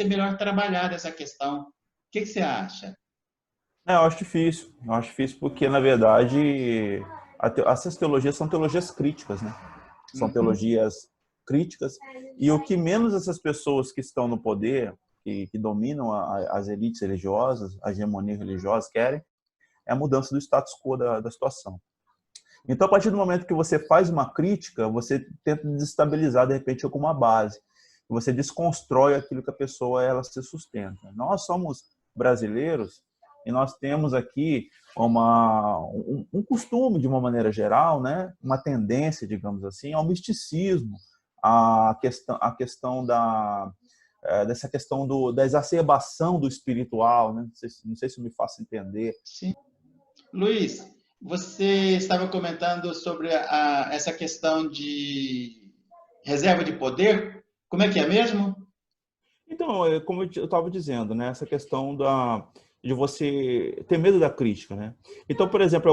melhor trabalhada essa questão. O que você acha? Eu acho difícil. Eu acho difícil porque, na verdade, essas teologias são teologias críticas, né? São Uhum. teologias críticas. E o que menos essas pessoas que estão no poder, que dominam as elites religiosas, a hegemonia religiosa, querem, é a mudança do status quo da situação. Então, a partir do momento que você faz uma crítica, você tenta desestabilizar, de repente, alguma base. Você desconstrói aquilo que a pessoa ela se sustenta. Nós somos brasileiros e nós temos aqui um costume, de uma maneira geral, né? Uma tendência, digamos assim, ao misticismo, a questão dessa questão da exacerbação do espiritual. Né? Não sei se me faço entender. Sim. Luiz, você estava comentando sobre essa questão de reserva de poder. Como é que é mesmo? Então, como eu estava dizendo, né, essa questão de você ter medo da crítica, né? Então, por exemplo,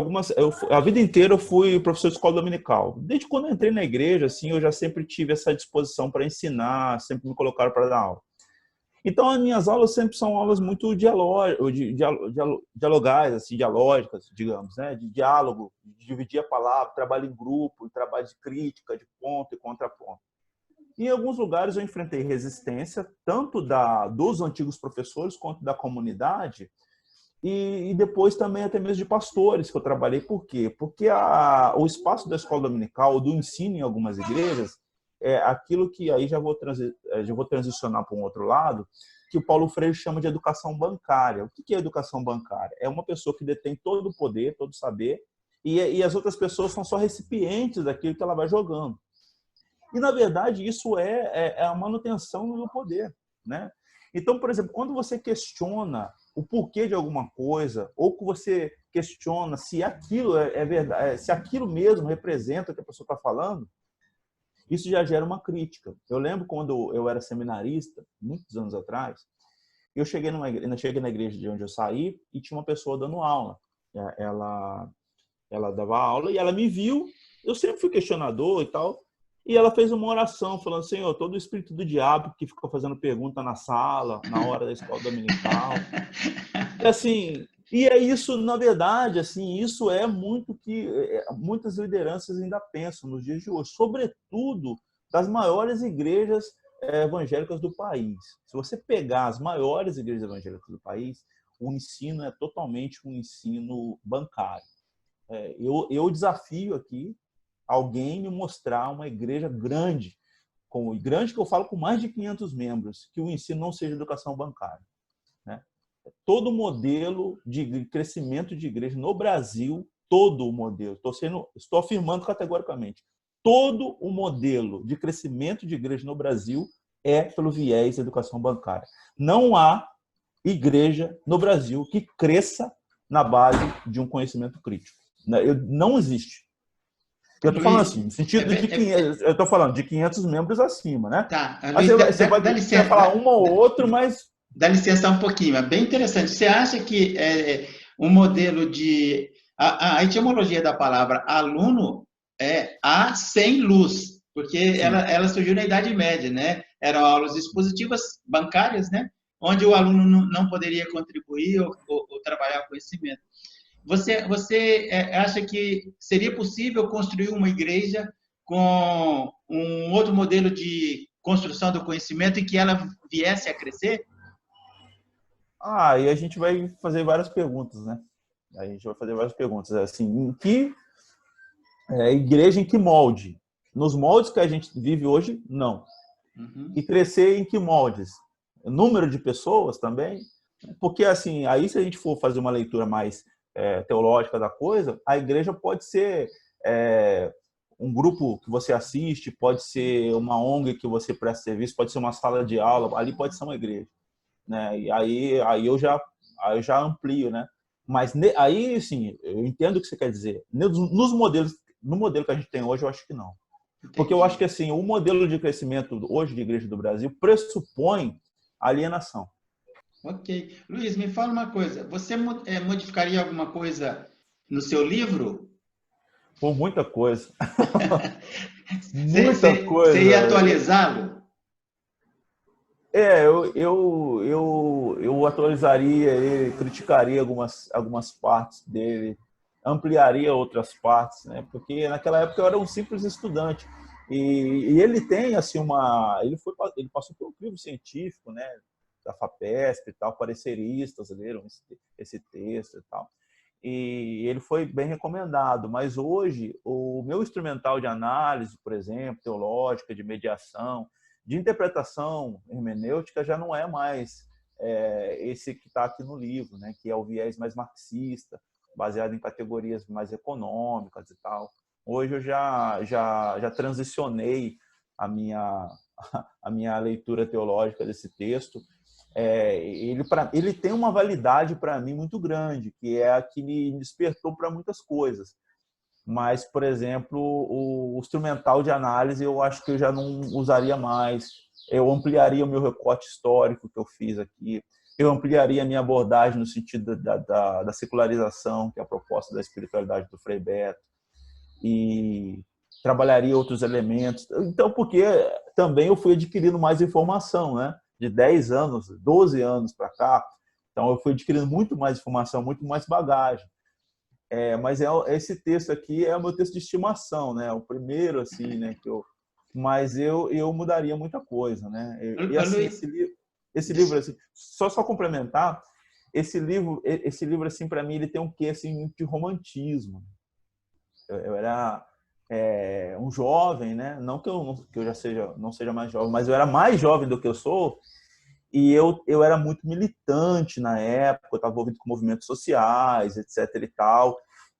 a vida inteira eu fui professor de escola dominical. Desde quando eu entrei na igreja, assim, eu já sempre tive essa disposição para ensinar, sempre me colocaram para dar aula. Então, as minhas aulas sempre são aulas muito dialogais, assim, dialógicas, digamos, né? De diálogo, de dividir a palavra, trabalho em grupo, trabalho de crítica, de ponto e contraponto. Em alguns lugares eu enfrentei resistência, tanto dos antigos professores quanto da comunidade, e depois também até mesmo de pastores que eu trabalhei. Por quê? Porque o espaço da escola dominical, do ensino em algumas igrejas, é aquilo que aí já vou transicionar para um outro lado, que o Paulo Freire chama de educação bancária. O que é educação bancária? É uma pessoa que detém todo o poder, todo o saber, e as outras pessoas são só recipientes daquilo que ela vai jogando. E, na verdade, isso é a manutenção do poder, né? Então, por exemplo, quando você questiona o porquê de alguma coisa, ou que você questiona se aquilo é verdade, se aquilo mesmo representa o que a pessoa está falando, isso já gera uma crítica. Eu lembro quando eu era seminarista, muitos anos atrás, cheguei na igreja de onde eu saí e tinha uma pessoa dando aula. Ela, ela dava aula e ela me viu. Eu sempre fui questionador e tal. E ela fez uma oração falando: Senhor, todo o espírito do diabo que ficou fazendo pergunta na sala, na hora da escola dominical. E assim, e é isso, na verdade, assim, isso é muito que muitas lideranças ainda pensam nos dias de hoje, sobretudo das maiores igrejas evangélicas do país. Se você pegar as maiores igrejas evangélicas do país, o ensino é totalmente um ensino bancário. Eu desafio aqui alguém me mostrar uma igreja grande, grande que eu falo com mais de 500 membros, que o ensino não seja educação bancária. Né? Todo o modelo de crescimento de igreja no Brasil, todo o modelo, estou afirmando categoricamente, todo o modelo de crescimento de igreja no Brasil é pelo viés da educação bancária. Não há igreja no Brasil que cresça na base de um conhecimento crítico. Não existe. Eu estou falando Luiz, assim, no sentido de 500, eu estou falando de 500 membros acima, né? tá, Mas Luiz, você vai falar um ou outro, mas dá licença um pouquinho, é bem interessante. Você acha que um modelo de... A etimologia da palavra aluno é a sem luz, porque sim. ela surgiu na Idade Média, né? Eram aulas expositivas bancárias, né? Onde o aluno não poderia contribuir ou trabalhar o conhecimento. Você acha que seria possível construir uma igreja com um outro modelo de construção do conhecimento e que ela viesse a crescer? E a gente vai fazer várias perguntas, né? A gente vai fazer várias perguntas, assim, igreja em que molde? Nos moldes que a gente vive hoje, não. Uhum. E crescer em que moldes? Número de pessoas também? Porque, assim, aí se a gente for fazer uma leitura mais teológica da coisa, a igreja pode ser um grupo que você assiste, pode ser uma ONG que você presta serviço, pode ser uma sala de aula, ali pode ser uma igreja. Né? E aí eu já amplio, né? Mas aí, sim, eu entendo o que você quer dizer. No modelo que a gente tem hoje, eu acho que não. Porque eu acho Entendi. que assim, o modelo de crescimento hoje de igreja do Brasil pressupõe alienação. Ok. Luiz, me fala uma coisa. Você modificaria alguma coisa no seu livro? Por muita coisa. Você Muita ia coisa. atualizá-lo? eu atualizaria ele, criticaria algumas partes dele, ampliaria outras partes, né? Porque naquela época eu era um simples estudante. E ele tem assim ele passou por um crivo científico, né, da FAPESP e tal, pareceristas leram esse texto e tal. E ele foi bem recomendado, mas hoje o meu instrumental de análise, por exemplo, teológica, de mediação, de interpretação hermenêutica, já não é mais esse que está aqui no livro, né, que é o viés mais marxista, baseado em categorias mais econômicas e tal. Hoje eu já transicionei a minha leitura teológica desse texto. Ele tem uma validade para mim muito grande, que é a que me despertou para muitas coisas. Mas, por exemplo, o instrumental de análise eu acho que eu já não usaria mais. Eu ampliaria o meu recorte histórico que eu fiz aqui. Eu ampliaria a minha abordagem no sentido da secularização, que é a proposta da espiritualidade do Frei Beto. E trabalharia outros elementos. Então, porque também eu fui adquirindo mais informação, né? De 10 anos, 12 anos para cá. Então, eu fui adquirindo muito mais informação, muito mais bagagem. Mas esse texto aqui é o meu texto de estimação, né? O primeiro, assim, né? Mas eu mudaria muita coisa, né? E assim, esse livro assim, só complementar, esse livro assim, para mim, ele tem um quê assim de romantismo. Eu era um jovem, né? Não que eu já não seja mais jovem, mas eu era mais jovem do que eu sou. E eu era muito militante na época, eu estava envolvido com movimentos sociais, etc. e tal.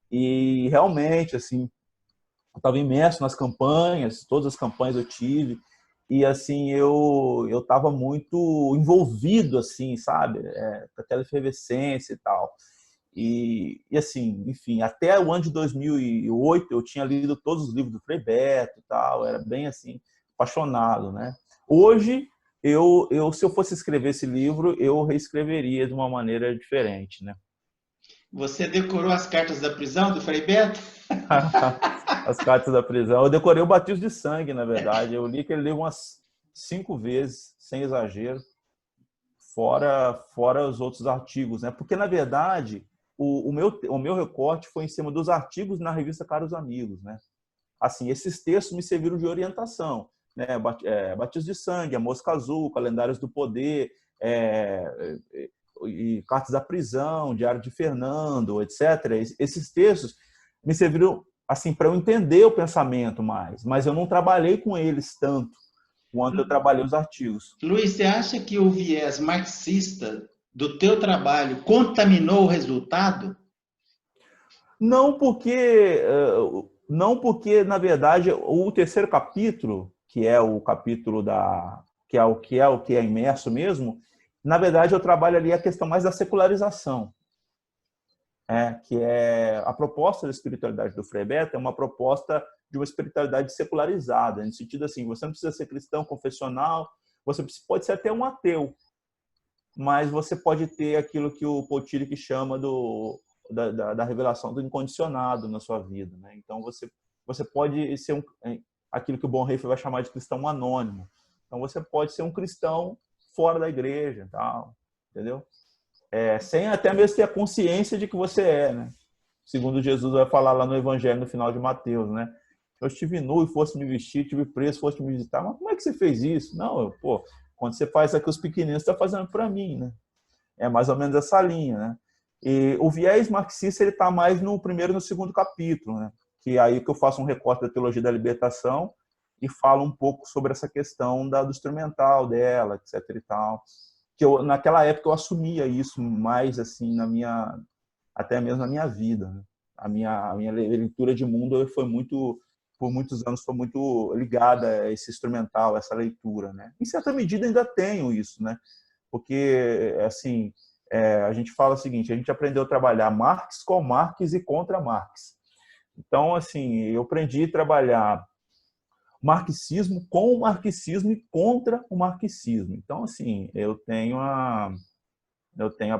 E realmente, assim, eu estava imerso nas campanhas, todas as campanhas eu tive. E, assim, eu estava muito envolvido, assim, sabe? Com aquela efervescência e tal. E, assim, enfim, até o ano de 2008 eu tinha lido todos os livros do Frei Beto e tal, era bem, assim, apaixonado, né? Hoje, se eu fosse escrever esse livro, eu reescreveria de uma maneira diferente, né? Você decorou as cartas da prisão do Frei Beto? As cartas da prisão. Eu decorei o Batismo de Sangue, na verdade. Eu li aquele livro umas 5 vezes, sem exagero, fora os outros artigos, né? Porque, na verdade, o meu recorte foi em cima dos artigos na revista Caros Amigos, né? Assim, esses textos me serviram de orientação, né? Batismo de Sangue, A Mosca Azul, Calendários do Poder, e Cartas da Prisão, Diário de Fernando, etc. Esses textos me serviram assim para eu entender o pensamento mais, mas eu não trabalhei com eles tanto quanto eu trabalhei os artigos. Luiz, você acha que o viés marxista do teu trabalho contaminou o resultado? Não porque na verdade o terceiro capítulo, que é o capítulo que é imerso mesmo, na verdade eu trabalho ali a questão mais da secularização. Que é a proposta da espiritualidade do Frei Beto é uma proposta de uma espiritualidade secularizada, no sentido assim, você não precisa ser cristão confessional, você pode ser até um ateu, mas você pode ter aquilo que o Potiri chama da revelação do incondicionado na sua vida, né? Então você pode ser aquilo que o Bonhoeffer vai chamar de cristão anônimo. Então você pode ser um cristão fora da igreja, tal, entendeu? Sem até mesmo ter a consciência de que você né? Segundo Jesus vai falar lá no Evangelho, no final de Mateus, né? Eu estive nu e fosse me vestir, estive preso, fosse me visitar. Mas como é que você fez isso? Não, quando você faz aqui os pequeninos, você está fazendo para mim, né? É mais ou menos essa linha, né? E o viés marxista ele está mais no primeiro e no segundo capítulo, né? Que é aí que eu faço um recorte da teologia da libertação e falo um pouco sobre essa questão do instrumental dela, etc. e tal. Que naquela época eu assumia isso mais assim até mesmo na minha vida, né? A minha leitura de mundo por muitos anos foi muito ligada a esse instrumental, a essa leitura, né? Em certa medida ainda tenho isso, né? Porque assim a gente fala o seguinte: a gente aprendeu a trabalhar Marx com Marx e contra Marx. Então assim eu aprendi a trabalhar marxismo com o marxismo e contra o marxismo. Então assim eu tenho a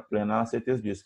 plena certeza disso.